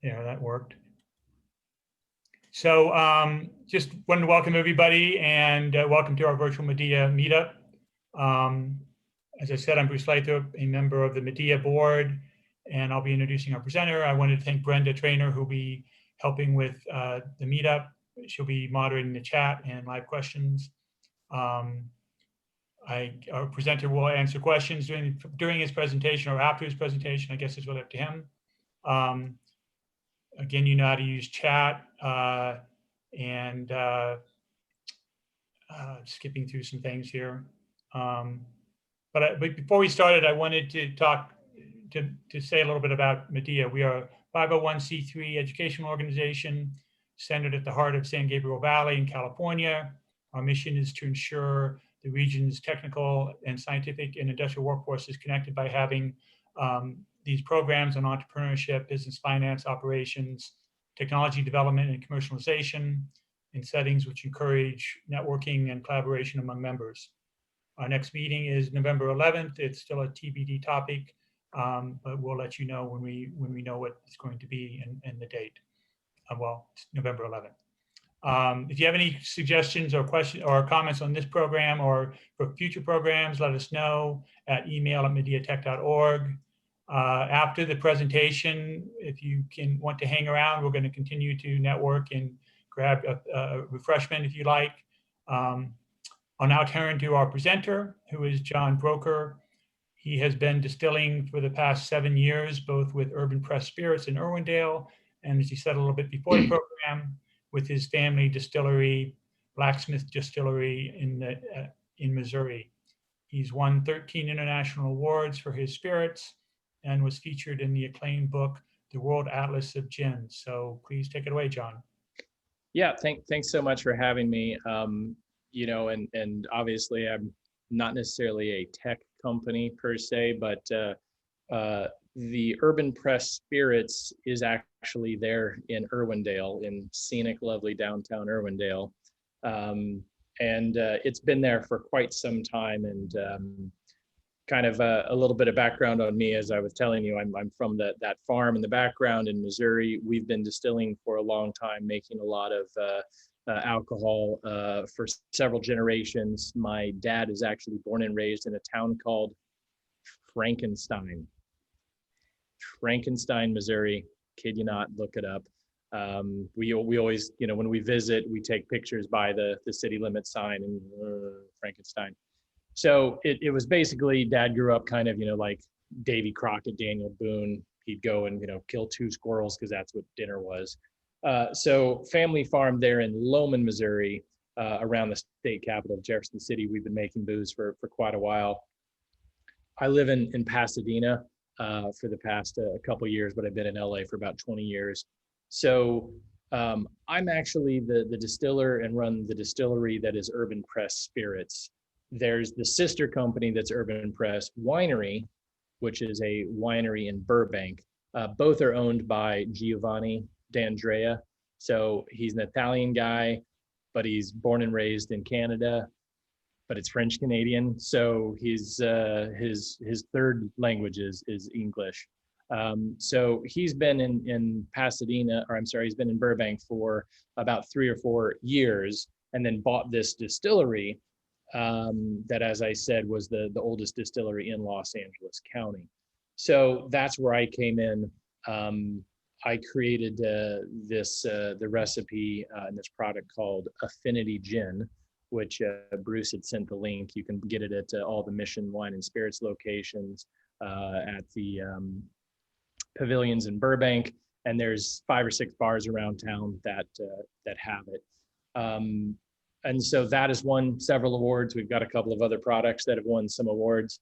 Yeah, that worked. So just wanted to welcome everybody and welcome to our virtual MADIA meetup. As I said, I'm Bruce Lathrop, a member of the MADIA board, and I'll be introducing our presenter. I wanted to thank Brenda Trainer, who'll be helping with the meetup. She'll be moderating the chat and live questions. Our presenter will answer questions during his presentation or after his presentation. I guess it's really up to him. Again, you know how to use chat and skipping through some things here. But before we started, I wanted to talk to say a little bit about MADIA. We are a 501c3 educational organization centered at the heart of San Gabriel Valley in California. Our mission is to ensure the region's technical and scientific and industrial workforce is connected by having these programs on entrepreneurship, business finance, operations, technology development and commercialization in settings which encourage networking and collaboration among members. Our next meeting is November 11th. It's still a TBD topic, but we'll let you know when we know what it's going to be and the date. Well, it's November 11th. If you have any suggestions or questions or comments on this program or for future programs, let us know at email@mediatech.org. After the presentation, if you want to hang around, we're going to continue to network and grab a refreshment if you like. I'll now turn to our presenter, who is John Broker. He has been distilling for the past 7 years, both with Urban Press Spirits in Irwindale, and as he said a little bit before the program, with his family distillery, Blacksmith Distillery in Missouri. He's won 13 international awards for his spirits and was featured in the acclaimed book, The World Atlas of Gin. So please take it away, John. Yeah, thanks so much for having me. You know, and obviously I'm not necessarily a tech company per se, but the Urban Press Spirits is actually there in Irwindale, in scenic, lovely downtown Irwindale. And it's been there for quite some time. And kind of a little bit of background on me, as I was telling you, I'm from that farm in the background in Missouri. We've been distilling for a long time, making a lot of alcohol for several generations. My dad is actually born and raised in a town called Frankenstein, Missouri. Kid you not, look it up. We always, you know, when we visit, we take pictures by the city limit sign and Frankenstein. So it was basically, Dad grew up kind of, you know, like Davy Crockett, Daniel Boone. He'd go and, you know, kill 2 squirrels because that's what dinner was. So family farm there in Loman, Missouri, around the state capital of Jefferson City. We've been making booze for quite a while. I live in Pasadena for the past couple of years, but I've been in LA for about 20 years. So I'm actually the distiller and run the distillery that is Urban Press Spirits. There's the sister company that's Urban Press Winery, which is a winery in Burbank. Both are owned by Giovanni D'Andrea. So he's an Italian guy, but he's born and raised in Canada, but it's French Canadian. So his third language is English. So he's been in Pasadena, or I'm sorry, he's been in Burbank for about 3 or 4 years, and then bought this distillery that, as I said, was the oldest distillery in Los Angeles County. So that's where I came in. I created the recipe and this product called Affinity Gin, which Bruce had sent the link. You can get it at all the Mission Wine and Spirits locations, at the pavilions in Burbank, and there's 5 or 6 bars around town that have it. And so that has won several awards. We've got a couple of other products that have won some awards.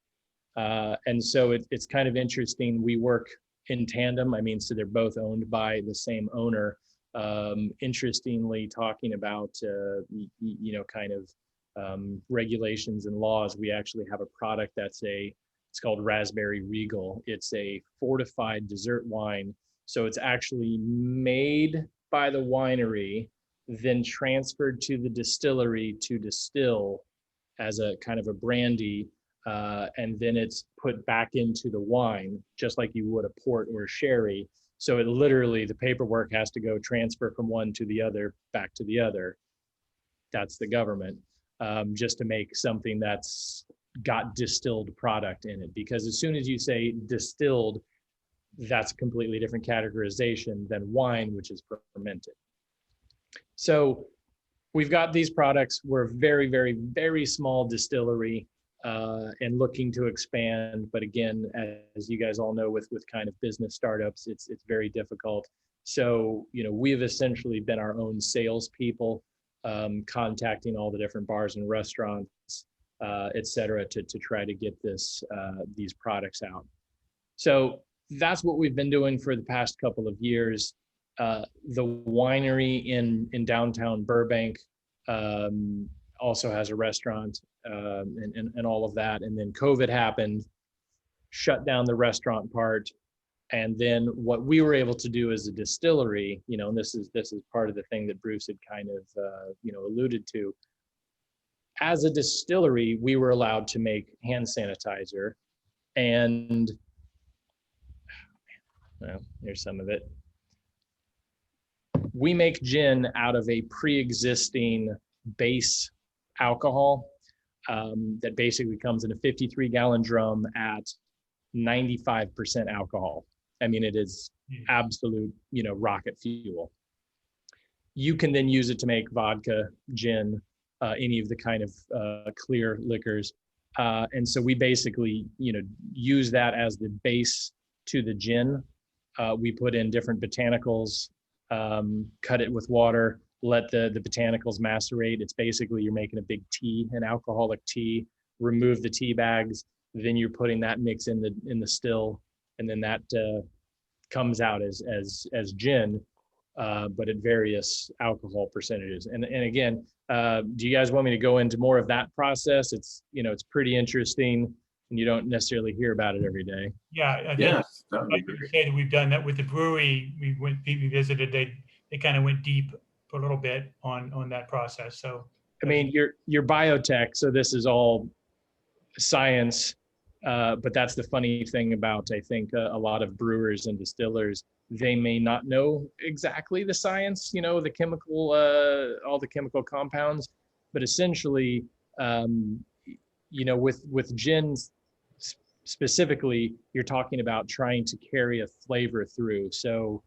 And so it's kind of interesting. We work in tandem. I mean, so they're both owned by the same owner. Interestingly, talking about, you know, kind of regulations and laws, we actually have a product it's called Raspberry Regal. It's a fortified dessert wine. So it's actually made by the winery, then transferred to the distillery to distill as a kind of a brandy, and then it's put back into the wine, just like you would a port or a sherry. So it literally, the paperwork has to go transfer from one to the other, back to the other. That's the government, just to make something that's got distilled product in it. Because as soon as you say distilled, that's a completely different categorization than wine, which is fermented. So we've got these products. We're a very, very, very small distillery and looking to expand. But again, as you guys all know, with kind of business startups, it's very difficult. So, we've essentially been our own salespeople, contacting all the different bars and restaurants, et cetera, to try to get these products out. So that's what we've been doing for the past couple of years. The winery in downtown Burbank also has a restaurant and all of that. And then COVID happened, shut down the restaurant part. And then what we were able to do as a distillery, and this is part of the thing that Bruce had kind of alluded to. As a distillery, we were allowed to make hand sanitizer, and well, here's some of it. We make gin out of a pre-existing base alcohol that basically comes in a 53-gallon drum at 95% alcohol. I mean, it is absolute, rocket fuel. You can then use it to make vodka, gin, any of the kind of clear liquors. And so we basically, use that as the base to the gin. We put in different botanicals, cut it with water, let the botanicals macerate. It's basically, you're making a big tea, an alcoholic tea, remove the tea bags, then you're putting that mix in the still, and then that comes out as gin, but at various alcohol percentages. And again, do you guys want me to go into more of that process? It's it's pretty interesting, and you don't necessarily hear about it every day. Yeah, Yes, that would be I'd great. say that we've done that with the brewery. We visited. They kind of went deep for a little bit on that process. So I mean, you're biotech, so this is all science. But that's the funny thing about, I think, a lot of brewers and distillers. They may not know exactly the science, the chemical, all the chemical compounds, but essentially, with gins specifically, you're talking about trying to carry a flavor through. So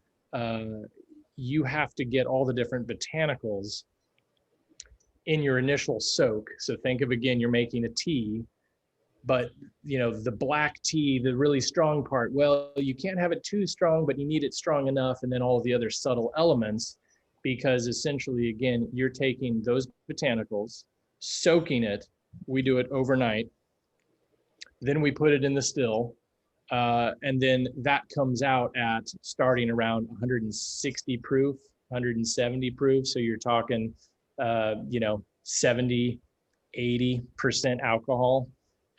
you have to get all the different botanicals in your initial soak. So think of, again, you're making a tea, but the black tea, the really strong part, well, you can't have it too strong, but you need it strong enough, and then all the other subtle elements, because essentially, again, you're taking those botanicals, soaking it. We do it overnight, then we put it in the still, and then that comes out at starting around 160 proof, 170 proof. So you're talking 70, 80% alcohol.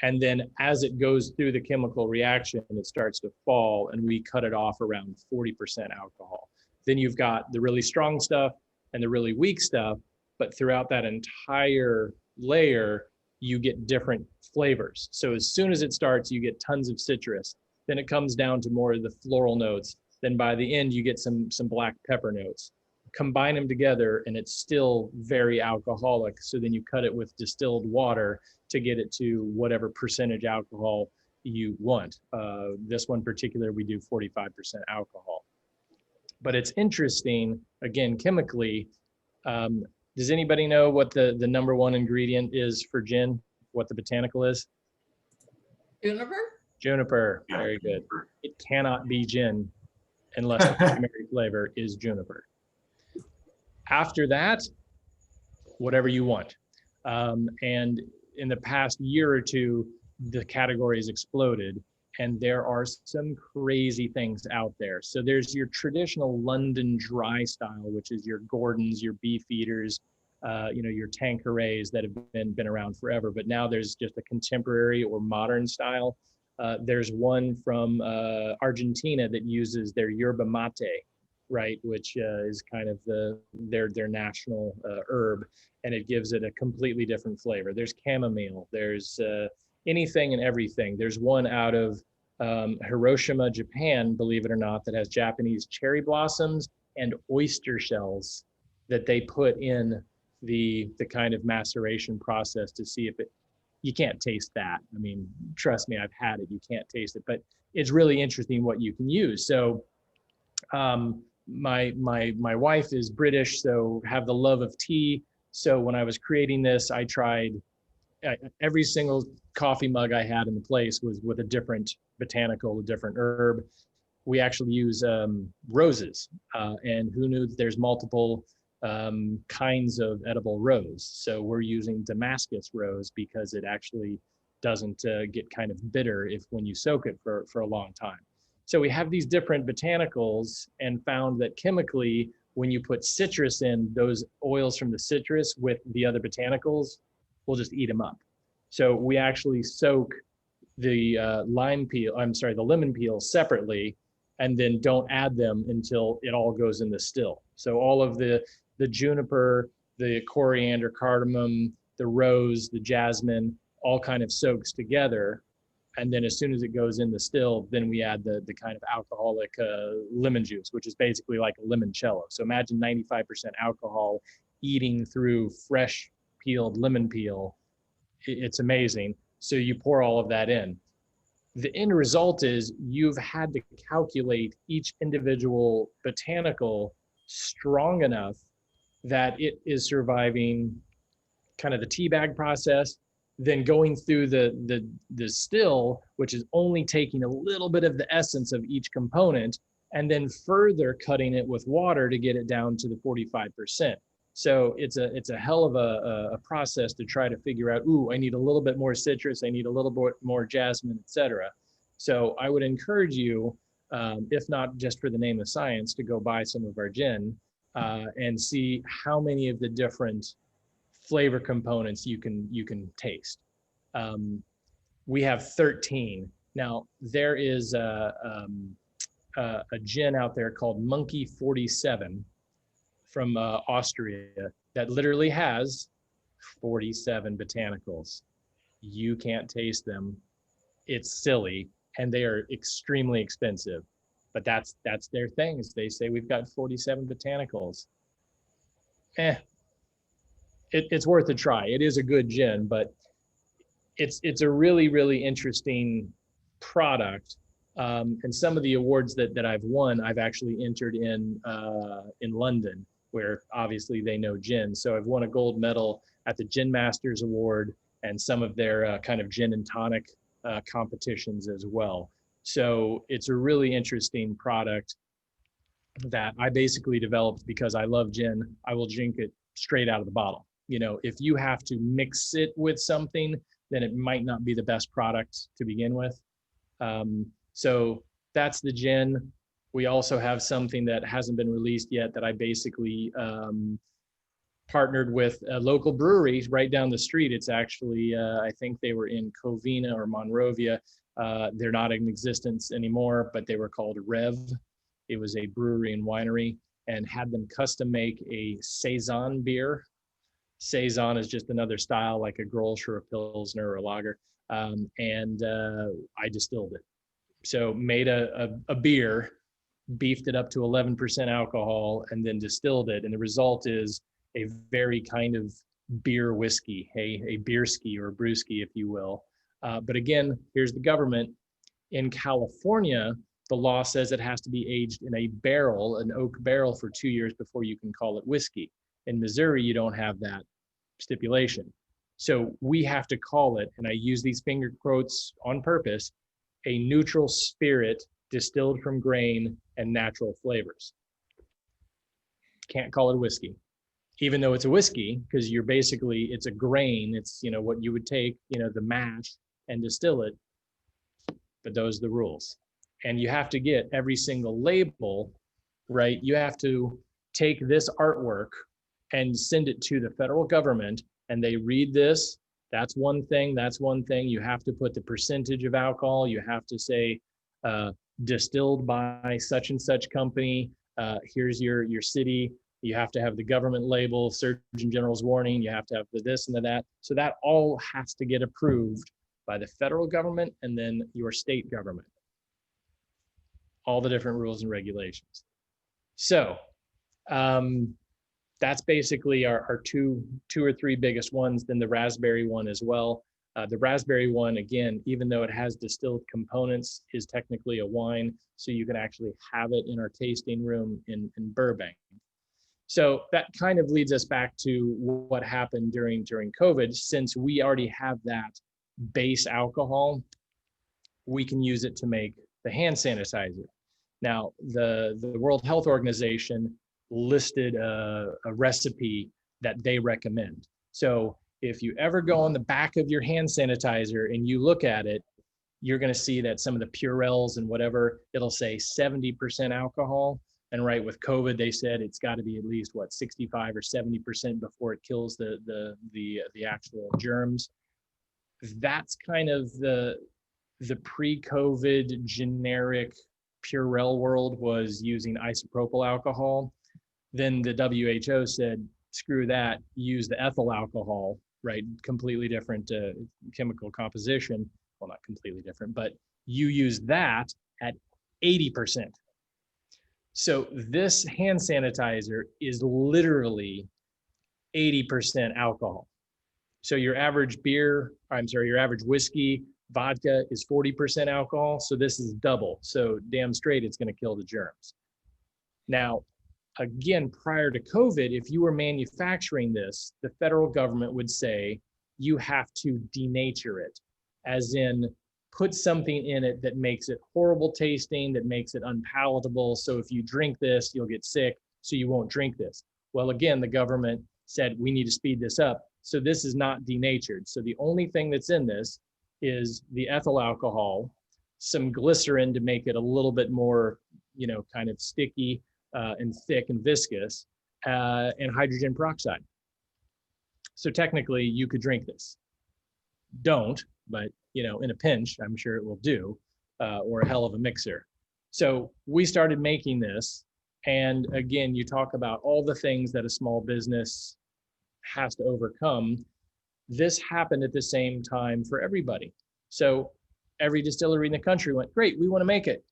And then as it goes through the chemical reaction, it starts to fall, and we cut it off around 40% alcohol. Then you've got the really strong stuff and the really weak stuff, but throughout that entire layer, you get different flavors. So as soon as it starts, you get tons of citrus. Then it comes down to more of the floral notes. Then by the end, you get some black pepper notes. Combine them together, and it's still very alcoholic. So then you cut it with distilled water to get it to whatever percentage alcohol you want. This one particular, we do 45% alcohol. But it's interesting, again, chemically. Does anybody know what the number one ingredient is for gin? What the botanical is? Juniper? Juniper. Yeah. Very good. It cannot be gin unless the primary flavor is juniper. After that, whatever you want. And in the past year or two, the category has exploded, and there are some crazy things out there. So there's your traditional London dry style, which is your Gordons, your Beefeaters, your Tanquerays that have been around forever. But now there's just a contemporary or modern style. There's one from Argentina that uses their yerba mate, right, which is kind of their national herb, and it gives it a completely different flavor. There's chamomile, there's anything and everything. There's one out of Hiroshima, Japan, believe it or not, that has Japanese cherry blossoms and oyster shells that they put in the kind of maceration process to see if it, you can't taste that. I mean, trust me, I've had it, you can't taste it, but it's really interesting what you can use. So my wife is British, so have the love of tea. So when I was creating this, I tried every single coffee mug I had in the place was with a different botanical, a different herb. We actually use roses, and who knew that there's multiple kinds of edible rose. So we're using Damascus rose because it actually doesn't get kind of bitter if when you soak it for a long time. So we have these different botanicals and found that chemically, when you put citrus in, those oils from the citrus with the other botanicals, we'll just eat them up. So we actually soak the the lemon peel separately, and then don't add them until it all goes in the still. So all of the juniper, the coriander, cardamom, the rose, the jasmine, all kind of soaks together. And then as soon as it goes in the still, then we add the kind of alcoholic lemon juice, which is basically like a limoncello. So imagine 95% alcohol eating through fresh peeled lemon peel. It's amazing. So you pour all of that in. The end result is you've had to calculate each individual botanical strong enough that it is surviving kind of the tea bag process, then going through the still, which is only taking a little bit of the essence of each component, and then further cutting it with water to get it down to the 45%. So it's a hell of a process to try to figure out, ooh, I need a little bit more citrus, I need a little bit more jasmine, etc. So I would encourage you, if not just for the name of science, to go buy some of our gin and see how many of the different flavor components you can taste. We have 13. Now, there is a gin out there called Monkey 47 from Austria that literally has 47 botanicals. You can't taste them. It's silly, and they are extremely expensive. But that's their thing. Is they say we've got 47 botanicals. It's worth a try. It is a good gin, but it's a really interesting product. And some of the awards that I've won, I've actually entered in London, where obviously they know gin. So I've won a gold medal at the Gin Masters Award and some of their kind of gin and tonic competitions as well. So it's a really interesting product that I basically developed because I love gin. I will drink it straight out of the bottle. You know, if you have to mix it with something, then it might not be the best product to begin with. So that's the gin. We also have something that hasn't been released yet that I basically partnered with a local brewery right down the street. It's actually, I think they were in Covina or Monrovia. They're not in existence anymore, but they were called Rev. It was a brewery and winery, and had them custom make a Saison beer. Saison is just another style like a Grolsch or a Pilsner or a lager. I distilled it. So made a beer, beefed it up to 11% alcohol, and then distilled it. And the result is a very kind of beer whiskey, a beerski or a brewski, if you will. But again, here's the government. In California, the law says it has to be aged in a barrel, an oak barrel, for 2 years before you can call it whiskey. In Missouri, you don't have that stipulation. So we have to call it, and I use these finger quotes on purpose, a neutral spirit distilled from grain and natural flavors. Can't call it whiskey, even though it's a whiskey, because you're basically, it's a grain. It's, you know, what you would take, you know, the mash and distill it, but those are the rules. And you have to get every single label, right? You have to take this artwork and send it to the federal government, and they read this. That's one thing. That's one thing. You have to put the percentage of alcohol. You have to say distilled by such and such company. Here's your city. You have to have the government label, Surgeon General's warning. You have to have the this and the that. So that all has to get approved by the federal government and then your state government. all the different rules and regulations. So that's basically our two or three biggest ones, then the raspberry one as well. The raspberry one, again, even though it has distilled components, is technically a wine, so you can actually have it in our tasting room in Burbank. So that kind of leads us back to what happened during COVID. Since we already have that base alcohol, we can use it to make the hand sanitizer. Now, the World Health Organization listed a recipe that they recommend. So if you ever go on the back of your hand sanitizer and you look at it, you're going to see that some of the Purells and whatever, it'll say 70% alcohol. And right, with COVID, they said it's got to be at least 65 or 70% before it kills the actual germs. That's kind of the pre-COVID generic Purell world, was using isopropyl alcohol. Then the WHO said, screw that, use the ethyl alcohol, right? Completely different chemical composition. Well, not completely different, but you use that at 80%. So this hand sanitizer is literally 80% alcohol. So your average your average whiskey, vodka is 40% alcohol. So this is double. So damn straight, it's going to kill the germs. Now, again, prior to COVID, if you were manufacturing this, the federal government would say you have to denature it, as in put something in it that makes it horrible tasting, that makes it unpalatable. So if you drink this, you'll get sick, so you won't drink this. Well, again, the government said we need to speed this up. So this is not denatured. So the only thing that's in this is the ethyl alcohol, some glycerin to make it a little bit more, kind of sticky and thick and viscous, and hydrogen peroxide. So technically you could drink this. Don't, but in a pinch, I'm sure it will do, or a hell of a mixer. So we started making this. And again, you talk about all the things that a small business has to overcome. This happened at the same time for everybody. So every distillery in the country went, great, we want to make it.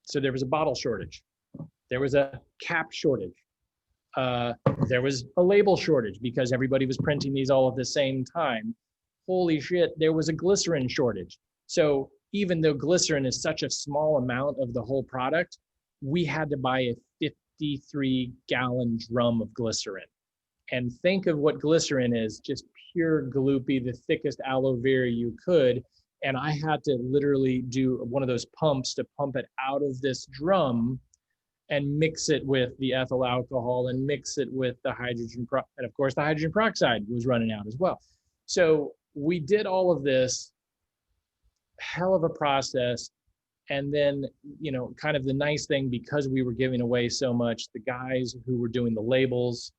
So there was a bottle shortage. There was a cap shortage. There was a label shortage because everybody was printing these all at the same time. Holy shit, there was a glycerin shortage. So even though glycerin is such a small amount of the whole product, we had to buy a 53-gallon drum of glycerin. And think of what glycerin is, just pure gloopy, the thickest aloe vera you could. And I had to literally do one of those pumps to pump it out of this drum and mix it with the ethyl alcohol and mix it with the hydrogen, and of course the hydrogen peroxide was running out as well. So we did all of this, hell of a process. And then, kind of the nice thing, because we were giving away so much, the guys who were doing the labels,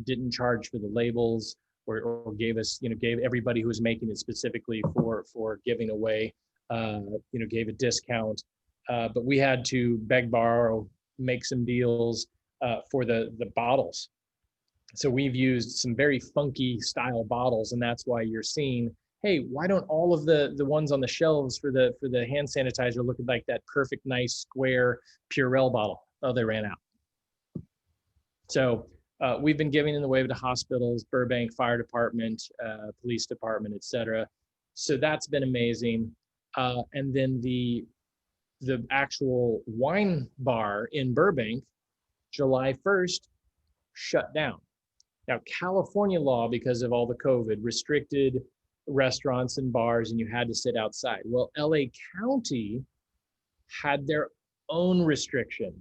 didn't charge for the labels, or gave us, gave everybody who was making it specifically for giving away, gave a discount. But we had to beg, borrow, make some deals for the bottles. So we've used some very funky style bottles, and that's why you're seeing, hey, why don't all of the ones on the shelves for the hand sanitizer look like that perfect, nice, square Purell bottle? Oh, they ran out. So we've been giving it away to hospitals, Burbank Fire Department, Police Department, etc. So that's been amazing. And then the actual wine bar in Burbank, July 1st, shut down. Now, California law, because of all the COVID, restricted restaurants and bars, and you had to sit outside. Well, LA County had their own restriction.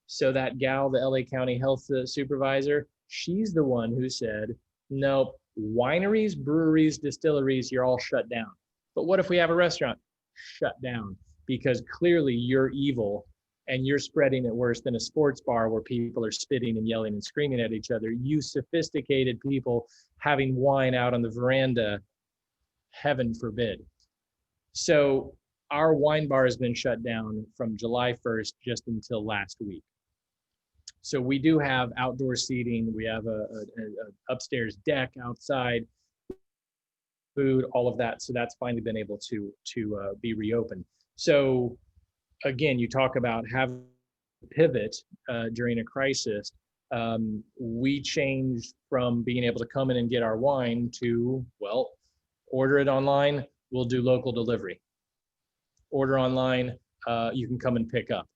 So that gal, the LA County health supervisor, she's the one who said, no, wineries, breweries, distilleries, you're all shut down. But what if we have a restaurant? Shut down, because clearly you're evil and you're spreading it worse than a sports bar where people are spitting and yelling and screaming at each other. You sophisticated people having wine out on the veranda, heaven forbid. So our wine bar has been shut down from July 1st just until last week. So we do have outdoor seating. We have a upstairs deck outside, food, all of that. So that's finally been able to be reopened. So again, you talk about having to pivot during a crisis. We changed from being able to come in and get our wine to, well, order it online, we'll do local delivery. Order online, you can come and pick up.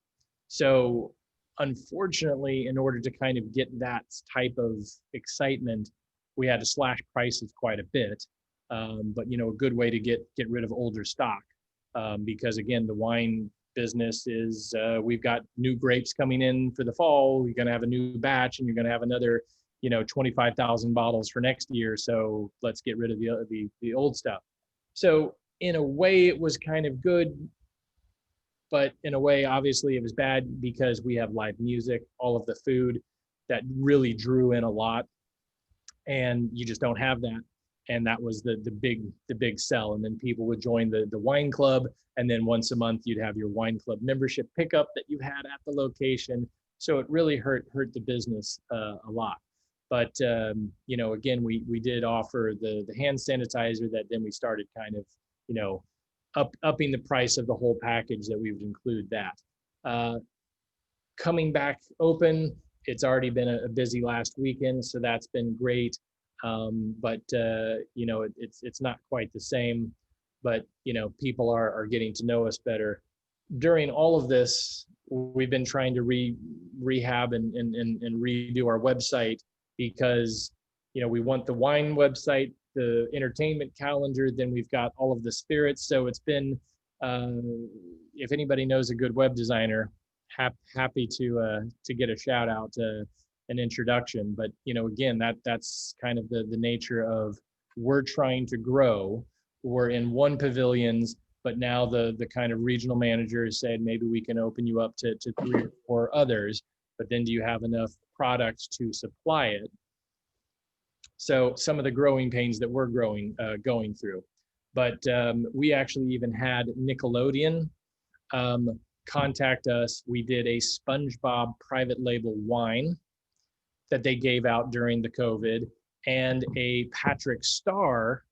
So unfortunately, in order to kind of get that type of excitement, we had to slash prices quite a bit. But a good way to get rid of older stock, because again, the wine business is we've got new grapes coming in for the fall. You're going to have a new batch, and you're going to have another 25,000 bottles for next year. So let's get rid of the old stuff. So in a way, it was kind of good, but in a way, obviously, it was bad because we have live music, all of the food that really drew in a lot, and you just don't have that. And that was the big sell. And then people would join the wine club, and then once a month you'd have your wine club membership pickup that you had at the location. So it really hurt the business a lot. But again, we did offer the hand sanitizer that then we started kind of upping the price of the whole package, that we would include that. Coming back open, it's already been a busy last weekend, so that's been great. But it's not quite the same. But people are getting to know us better. During all of this, we've been trying to rehab and redo our website, because we want the wine website, the entertainment calendar, then we've got all of the spirits. So it's been, if anybody knows a good web designer, happy to get a shout out, an introduction. But again, that's kind of the nature of, we're trying to grow. We're in one pavilions, but now the kind of regional managers said, maybe we can open you up to 3 or 4 others, but then do you have enough products to supply it? So some of the growing pains that we're going through. But we actually even had Nickelodeon contact us. We did a SpongeBob private label wine that they gave out during the COVID, and a Patrick Star,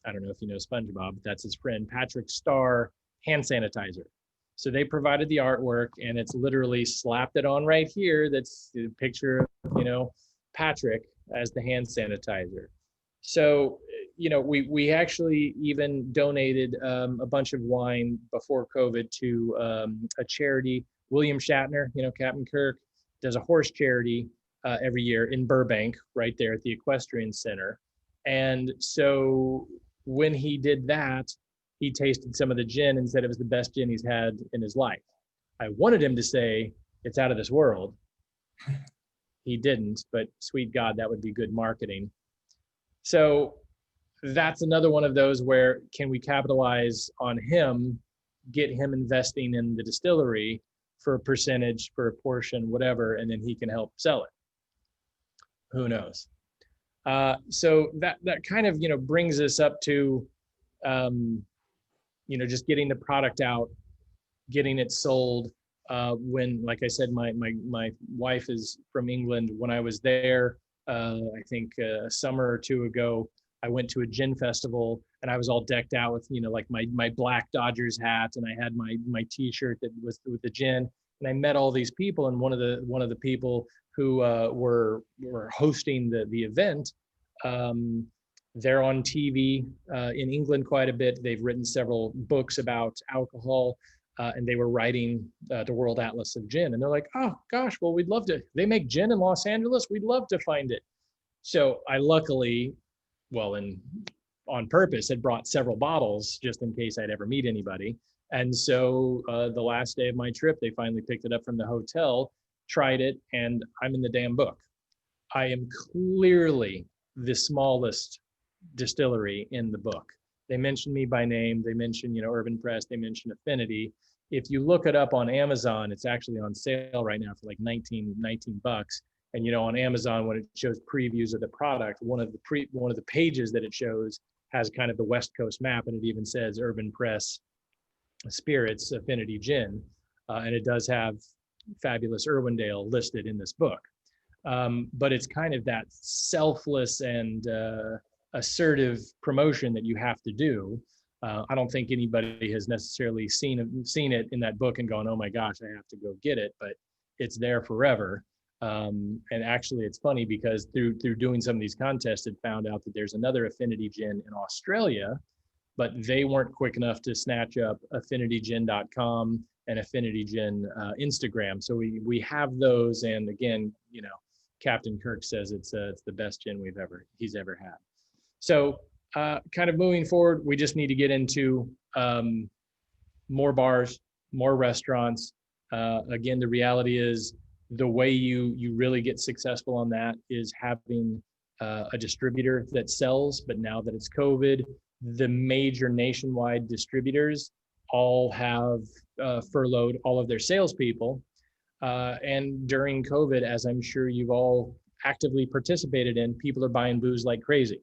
I don't know if you know SpongeBob, but that's his friend, Patrick Star hand sanitizer. So they provided the artwork, and it's literally slapped it on right here. That's the picture of, Patrick as the hand sanitizer. So, we actually even donated a bunch of wine before COVID to a charity. William Shatner, Captain Kirk, does a horse charity every year in Burbank, right there at the Equestrian Center. And so when he did that, he tasted some of the gin and said it was the best gin he's had in his life. I wanted him to say it's out of this world. He didn't, but sweet God, that would be good marketing. So that's another one of those where, can we capitalize on him, get him investing in the distillery for a percentage, for a portion, whatever, and then he can help sell it. Who knows? So that kind of, brings us up to, just getting the product out, getting it sold. When, like I said, my wife is from England. When I was there, I think a summer or 2 ago, I went to a gin festival, and I was all decked out with, like my black Dodgers hat, and I had my T-shirt that was with the gin. And I met all these people, and one of the people who were hosting the event, they're on TV in England quite a bit. They've written several books about alcohol. And they were writing the World Atlas of Gin. And they're like, oh gosh, well, we'd love to, they make gin in Los Angeles, we'd love to find it. So I luckily, on purpose, had brought several bottles just in case I'd ever meet anybody. And so the last day of my trip, they finally picked it up from the hotel, tried it, and I'm in the damn book. I am clearly the smallest distillery in the book. They mentioned me by name. They mentioned, Urban Press. They mentioned Affinity. If you look it up on Amazon, it's actually on sale right now for like 19 bucks. And on Amazon, when it shows previews of the product, one of the pages that it shows has kind of the West Coast map, and it even says Urban Press Spirits Affinity Gin, and it does have Fabulous Irwindale listed in this book. But it's kind of that selfless and assertive promotion that you have to do. I don't think anybody has necessarily seen it in that book and gone, oh my gosh, I have to go get it, but it's there forever. And actually, it's funny because through doing some of these contests, it found out that there's another affinity gin in Australia, but they weren't quick enough to snatch up affinitygin.com and affinity gin Instagram. So we have those, and again, you know, Captain Kirk says it's the best gin he's ever had. So kind of moving forward, we just need to get into more bars, more restaurants. Again, the reality is the way you really get successful on that is having a distributor that sells. But now that it's COVID, the major nationwide distributors all have furloughed all of their salespeople. And during COVID, as I'm sure you've all actively participated in, people are buying booze like crazy.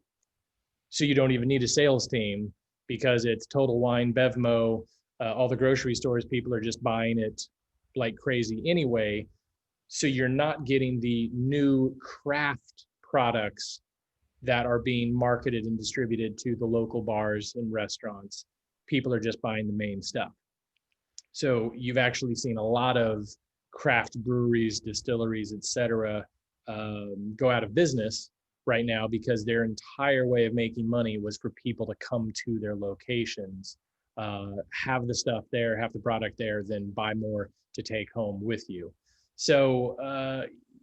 So you don't even need a sales team because it's Total Wine, Bevmo, all the grocery stores, people are just buying it like crazy anyway. So you're not getting the new craft products that are being marketed and distributed to the local bars and restaurants. People are just buying the main stuff. So you've actually seen a lot of craft breweries, distilleries, et cetera, go out of business right now because their entire way of making money was for people to come to their locations, have the stuff there, have the product there, then buy more to take home with you. So,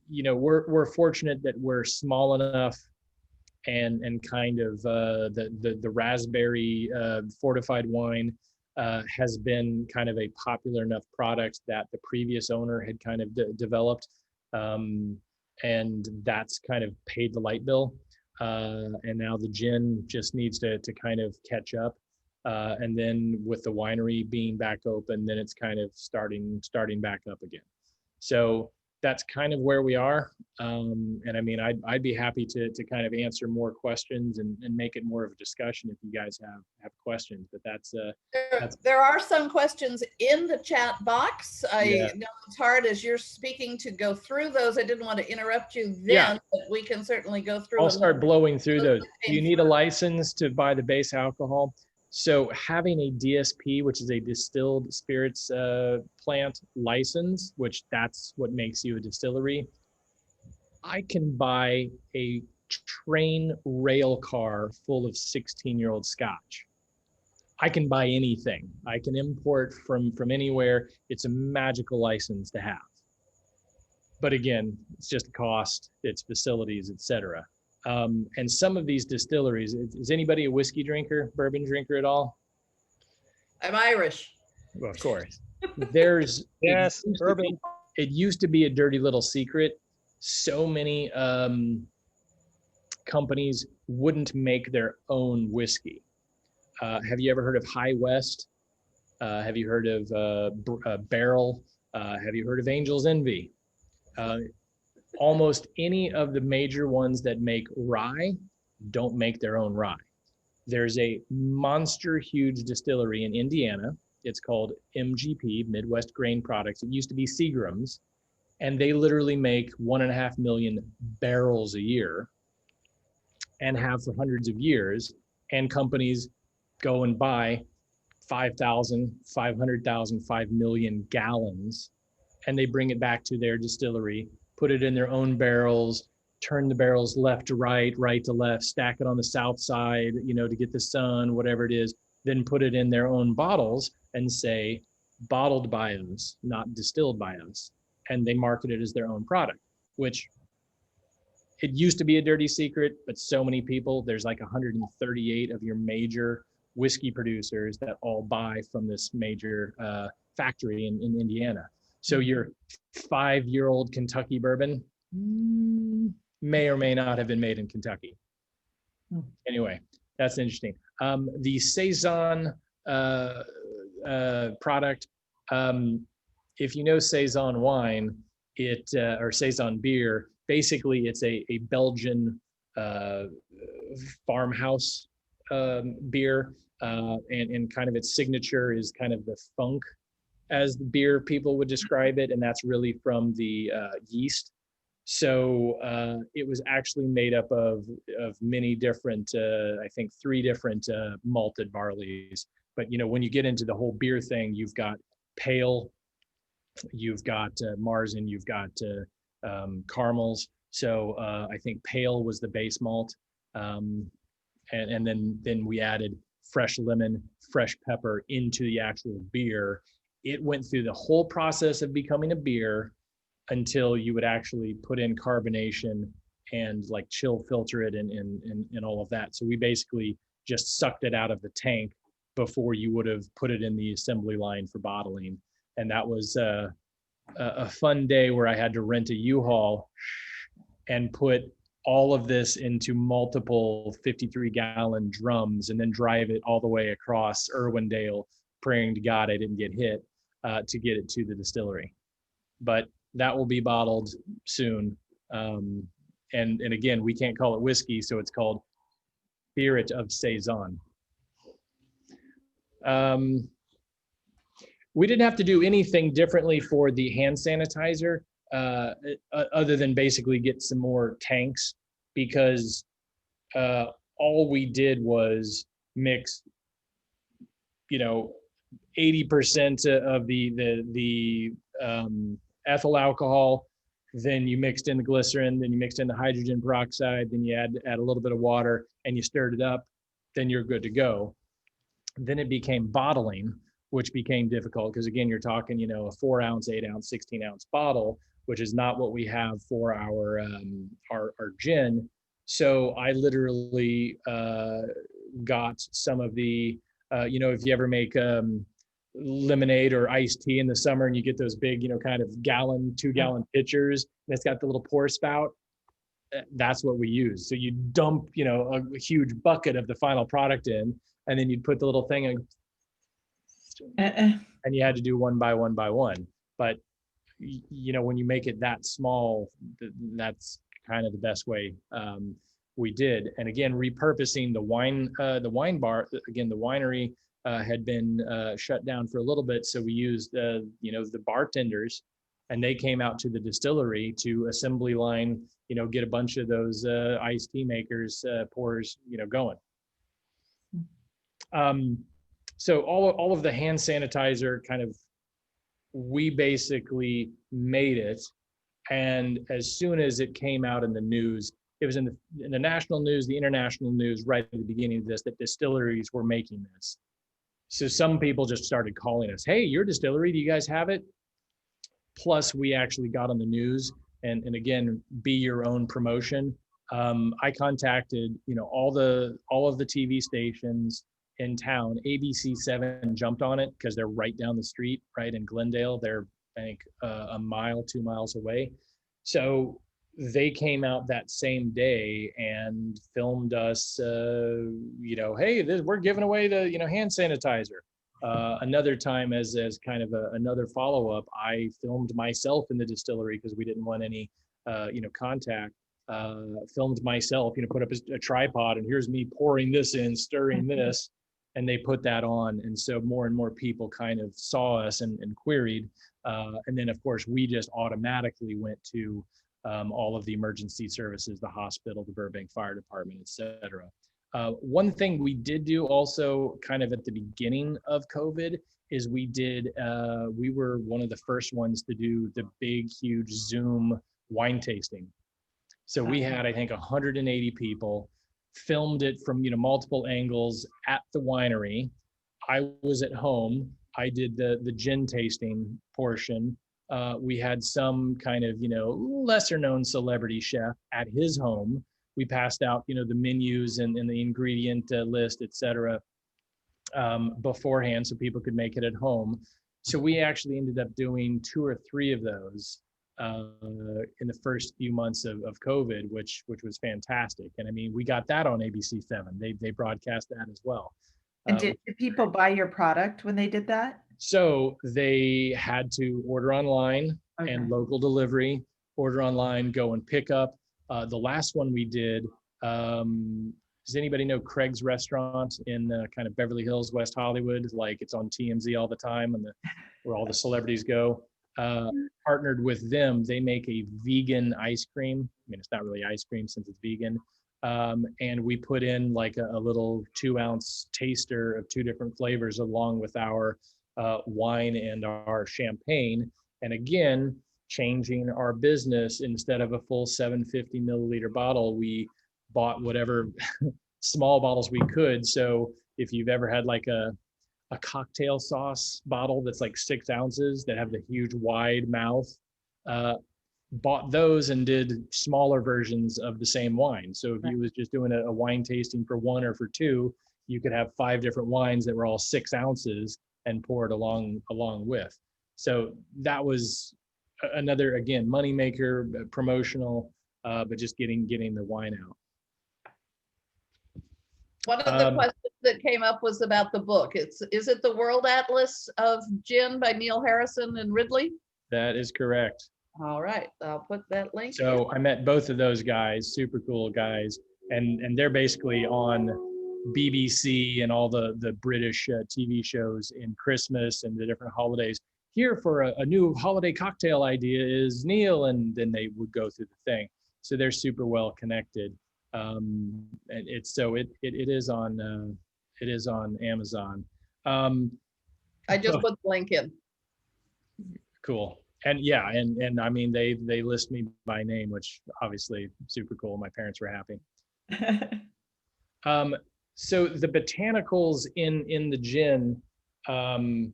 you know, we're fortunate that we're small enough and kind of the raspberry fortified wine has been kind of a popular enough product that the previous owner had kind of developed. And that's kind of paid the light bill. And now the gin just needs to kind of catch up. And then with the winery being back open, then it's kind of starting back up again. So that's kind of where we are. And I mean, I'd be happy to kind of answer more questions and make it more of a discussion if you guys have questions, but that's there are some questions in the chat box. Yeah. I know it's hard as you're speaking to go through those. I didn't want to interrupt you then, Yeah. but we can certainly go through. I'll and start blowing through those. came You need a through. license to buy the base alcohol. So having a DSP, which is a distilled spirits plant license, which that's what makes you a distillery. I can buy a train rail car full of 16-year-old scotch. I can buy anything. I can import from anywhere. It's a magical license to have. But again, it's just cost, it's facilities, et cetera. And some of these distilleries, is anybody a whiskey drinker, bourbon drinker at all? I'm Irish. Well, of course. There's Yes, bourbon. It used to be a dirty little secret. So many companies wouldn't make their own whiskey. Have you ever heard of High West? Have you heard of Barrel? Have you heard of Angel's Envy? Almost any of the major ones that make rye don't make their own rye. There's a monster huge distillery in Indiana. It's called MGP, Midwest Grain Products. It used to be Seagram's, and they literally make 1.5 million barrels a year and have for hundreds of years. And companies go and buy 5,000, 500,000, 5 million gallons, and they bring it back to their distillery, put it in their own barrels, turn the barrels left to right, right to left, stack it on the south side, you know, to get the sun, whatever it is, then put it in their own bottles and say, bottled by us, not distilled by us. And they market it as their own product, which it used to be a dirty secret, but so many people, there's like 138 of your major whiskey producers that all buy from this major factory in Indiana. So your 5-year-old Kentucky bourbon may or may not have been made in Kentucky. Anyway, that's interesting. The Saison product, if you know Saison wine, or Saison beer, basically it's a Belgian farmhouse beer, and kind of its signature is kind of the funk, as the beer people would describe it, and that's really from the yeast So it was actually made up of many different, I think 3 different malted barleys. But when you get into the whole beer thing, you've got pale, you've got Marzen, you've got caramels. So I think pale was the base malt, and then we added fresh lemon, fresh pepper into the actual beer. It went through the whole process of becoming a beer until you would actually put in carbonation and like chill filter it and all of that. So we basically just sucked it out of the tank before you would have put it in the assembly line for bottling. And that was a fun day where I had to rent a U-Haul and put all of this into multiple 53-gallon drums and then drive it all the way across Irwindale, praying to God I didn't get hit, to get it to the distillery. But that will be bottled soon. And again, we can't call it whiskey, so it's called Spirit of Saison. We didn't have to do anything differently for the hand sanitizer, other than basically get some more tanks, because all we did was mix, 80% of the ethyl alcohol, then you mixed in the glycerin, then you mixed in the hydrogen peroxide, then you add a little bit of water and you stirred it up, then you're good to go. Then it became bottling, which became difficult because again, you're talking, a 4 ounce, 8 ounce, 16 ounce bottle, which is not what we have for our gin. So I literally got some of the, if you ever make lemonade or iced tea in the summer and you get those big, kind of 2-gallon pitchers, and it's got the little pour spout, that's what we use. So you dump, a huge bucket of the final product in, and then you'd put the little thing in, and you had to do one by one by one. But when you make it that small, that's kind of the best way we did. And again, repurposing the wine bar, again, the winery had been shut down for a little bit. So we used, the bartenders, and they came out to the distillery to assembly line, get a bunch of those iced tea makers, pours, going. So all of the hand sanitizer we basically made it. And as soon as it came out in the news, it was in the national news, the international news, right at the beginning of this, that distilleries were making this. So some people just started calling us, hey, your distillery, do you guys have it? Plus we actually got on the news, and again, be your own promotion. I contacted, all of the TV stations in town. ABC7 jumped on it because they're right down the street, right in Glendale. They're, I think, a mile, 2 miles away. So they came out that same day and filmed us, hey, we're giving away the, hand sanitizer. Another time as kind of another follow-up, I filmed myself in the distillery because we didn't want any, contact. Filmed myself, put up a tripod, and here's me pouring this in, stirring this, and they put that on. And so more and more people kind of saw us and queried. And then of course we just automatically went to all of the emergency services, the hospital, the Burbank Fire Department, et cetera. One thing we did do also kind of at the beginning of COVID is we were one of the first ones to do the big, huge Zoom wine tasting. So we had, I think, 180 people, filmed it from, multiple angles at the winery. I was at home. I did the gin tasting portion. We had some kind of, lesser known celebrity chef at his home. We passed out, the menus and the ingredient list, et cetera, beforehand so people could make it at home. So we actually ended up doing 2 or 3 of those in the first few months of COVID, which was fantastic. And I mean, we got that on ABC7. They broadcast that as well. And did people buy your product when they did that? So they had to order online, Okay. and local delivery, order online, go and pick up. The last one we did, does anybody know Craig's Restaurant in kind of Beverly Hills, West Hollywood? Like, it's on TMZ all the time, and where all the celebrities go. partnered with them. They make a vegan ice cream. I mean, it's not really ice cream since it's vegan. And we put in like a little 2-ounce taster of 2 different flavors along with our wine and our champagne. And again, changing our business. Instead of a full 750 milliliter bottle, we bought whatever small bottles we could. So if you've ever had like a cocktail sauce bottle that's like 6 ounces that have the huge wide mouth, bought those and did smaller versions of the same wine. So if you was just doing a wine tasting for 1 or for 2, you could have 5 different wines that were all 6 ounces and pour it along with. So that was another, again, moneymaker, promotional, but just getting the wine out. One of the questions that came up was about the book. Is it the World Atlas of Gin by Neil Harrison and Ridley? That is correct. All right, I'll put that link. So I met both of those guys, super cool guys, and they're basically on BBC and all the British TV shows in Christmas and the different holidays. Here for a new holiday cocktail idea is Neil, and then they would go through the thing. So they're super well connected. And it is on Amazon. I just put the link in. Cool. And yeah, and I mean, they list me by name, which obviously super cool. My parents were happy. So the botanicals in the gin, and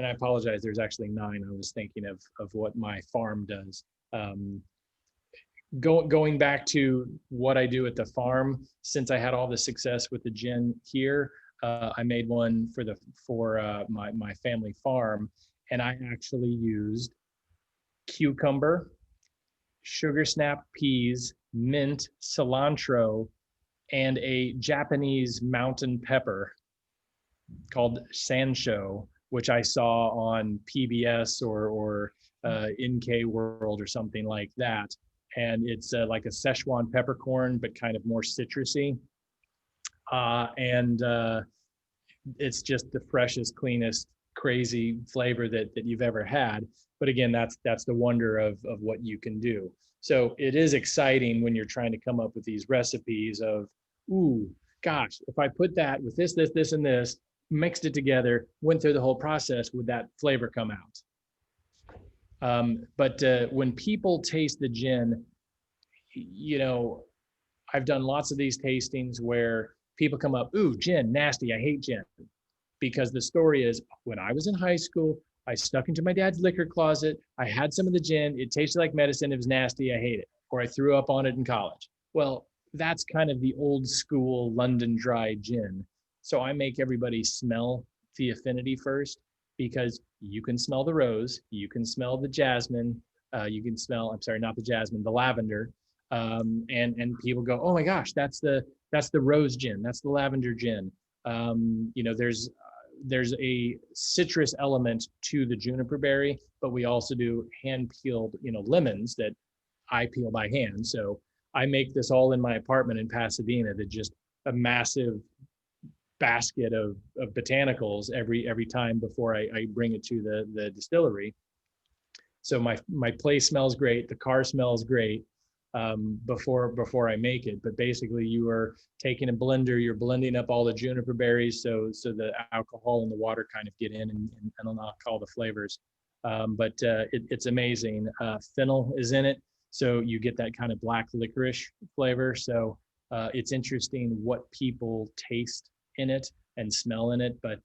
I apologize, there's actually 9. I was thinking of what my farm does. Going back to what I do at the farm, since I had all the success with the gin here, I made one for my family farm, and I actually used cucumber, sugar snap peas, mint, cilantro, and a Japanese mountain pepper called sansho, which I saw on PBS or NK World or something like that. And it's like a Szechuan peppercorn, but kind of more citrusy. And it's just the freshest, cleanest, crazy flavor that you've ever had. But again, that's the wonder of what you can do. So it is exciting when you're trying to come up with these recipes of, ooh, gosh, if I put that with this, and this, mixed it together, went through the whole process, would that flavor come out? But when people taste the gin, you know, I've done lots of these tastings where people come up, ooh, gin, nasty, I hate gin. Because the story is, when I was in high school, I snuck into my dad's liquor closet, I had some of the gin, it tasted like medicine, it was nasty, I hate it. Or I threw up on it in college. Well, that's kind of the old school London dry gin. So I make everybody smell the affinity first, because you can smell the rose, you can smell the jasmine, you can smell, I'm sorry, not the jasmine, the lavender. And people go, oh my gosh, that's the rose gin, that's the lavender gin. You know, there's a citrus element to the juniper berry, but we also do hand peeled, you know, lemons that I peel by hand. So I make this all in my apartment in Pasadena, that just a massive basket of botanicals every time before I bring it to the distillery. So my place smells great, the car smells great before I make it. But basically, you are taking a blender, you're blending up all the juniper berries, so the alcohol and the water kind of get in and unlock all the flavors. But it's amazing. Fennel is in it, so you get that kind of black licorice flavor. So it's interesting what people taste in it and smell in it. But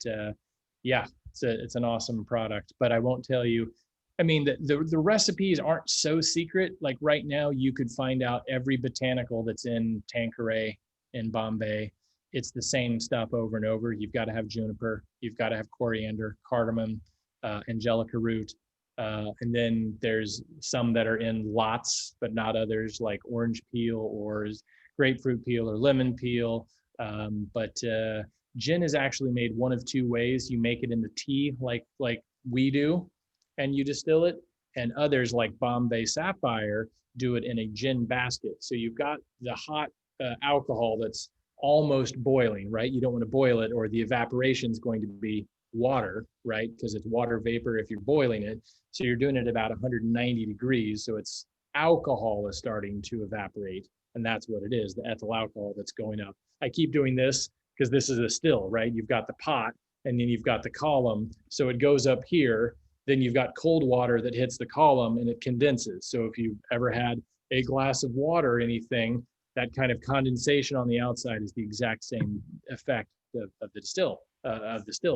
yeah, it's an awesome product. But I won't tell you. I mean, the recipes aren't so secret. Like right now, you could find out every botanical that's in Tanqueray in Bombay. It's the same stuff over and over. You've got to have juniper, you've got to have coriander, cardamom, angelica root. And then there's some that are in lots, but not others, like orange peel or grapefruit peel or lemon peel. But gin is actually made one of 2 ways. You make it in the tea like we do, and you distill it, and others like Bombay Sapphire do it in a gin basket. So you've got the hot alcohol that's almost boiling, right? You don't want to boil it or the evaporation is going to be water, right? Because it's water vapor if you're boiling it. So you're doing it about 190 degrees. So it's alcohol is starting to evaporate. And that's what it is, the ethyl alcohol that's going up. I keep doing this because this is a still, right? You've got the pot and then you've got the column. So it goes up here. Then you've got cold water that hits the column and it condenses. So if you've ever had a glass of water or anything, that kind of condensation on the outside is the exact same effect of the still.